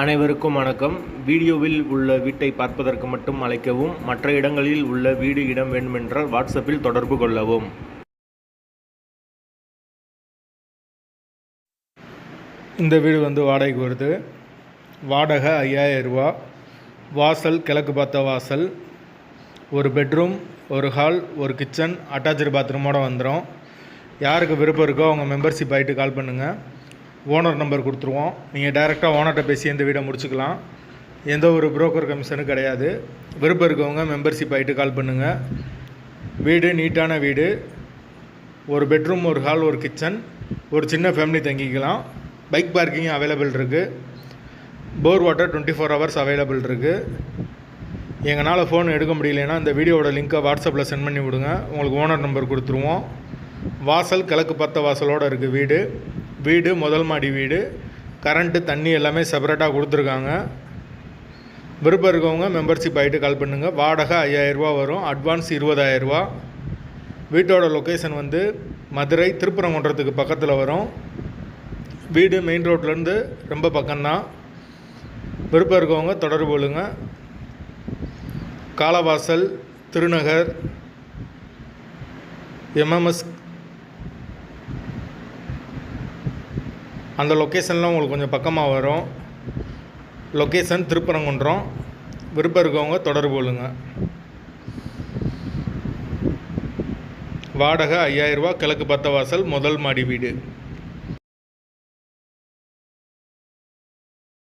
அனைவருக்கும் வணக்கம். வீடியோவில் உள்ள வீட்டை பார்ப்பதற்கு மட்டும் அழைக்கவும். மற்ற இடங்களில் உள்ள வீடு இடம் வேண்டுமென்றால் வாட்ஸ்அப்பில் தொடர்பு கொள்ளவும். இந்த வீடு வாடகைக்கு வருது. வாடகை 5000 ரூபா. வாசல் கிழக்கு பார்த்த வாசல். ஒரு பெட்ரூம், ஒரு ஹால், ஒரு கிச்சன், அட்டாச்சு பாத்ரூமோடு வந்துடும். யாருக்கு விருப்பம் இருக்கோ அவங்க மெம்பர்ஷிப் ஆகிட்டு கால் பண்ணுங்கள். ஓனர் நம்பர் கொடுத்துருவோம். நீங்கள் டைரெக்டாக ஓனர்கிட்ட பேசி இந்த வீடை முடிச்சுக்கலாம். எந்த ஒரு புரோக்கர் கமிஷனும் கிடையாது. விருப்பம் இருக்கவங்க மெம்பர்ஷிப் ஆகிட்டு கால் பண்ணுங்கள். வீடு நீட்டான வீடு. ஒரு பெட்ரூம், ஒரு ஹால், ஒரு கிச்சன், ஒரு சின்ன ஃபேமிலி தங்கிக்கலாம். பைக் பார்க்கிங் அவைலபிள் இருக்குது. போர் வாட்டர் 24 ஹவர்ஸ் அவைலபிள் இருக்குது. எங்களால் ஃபோன் எடுக்க முடியலன்னா இந்த வீடியோவோட லிங்க்கை வாட்ஸ்அப்பில் சென்ட் பண்ணி விடுங்க. உங்களுக்கு ஓனர் நம்பர் கொடுத்துருவோம். வாசல் கிழக்கு பார்த்த வாசலோடு இருக்குது வீடு. வீடு முதல் மாடி வீடு. கரண்ட்டு, தண்ணி எல்லாமே செப்பரேட்டாக கொடுத்துருக்காங்க. விருப்பம் இருக்கவங்க மெம்பர்ஷிப் ஆகிட்டு கால் பண்ணுங்கள். வாடகை 5000 ரூபா வரும். அட்வான்ஸ் 20000 ரூபா. வீட்டோட லொக்கேஷன் மதுரை திருப்பரங்குன்றத்துக்கு பக்கத்தில் வரும். வீடு மெயின் ரோட்லேருந்து ரொம்ப பக்கம்தான். விருப்பம் இருக்கவங்க தொடர்பு கொள்ளுங்க. காலவாசல், திருநகர், MMS அந்த லொக்கேஷன்லாம் உங்களுக்கு கொஞ்சம் பக்கமாக வரும். லொக்கேஷன் திருப்பரங்குன்றம். விருப்பம் இருக்கவங்க தொடர்பு கொள்ளுங்க. வாடகை 5000 ரூபா. கிழக்கு பார்த்த வாசல், முதல் மாடி வீடு.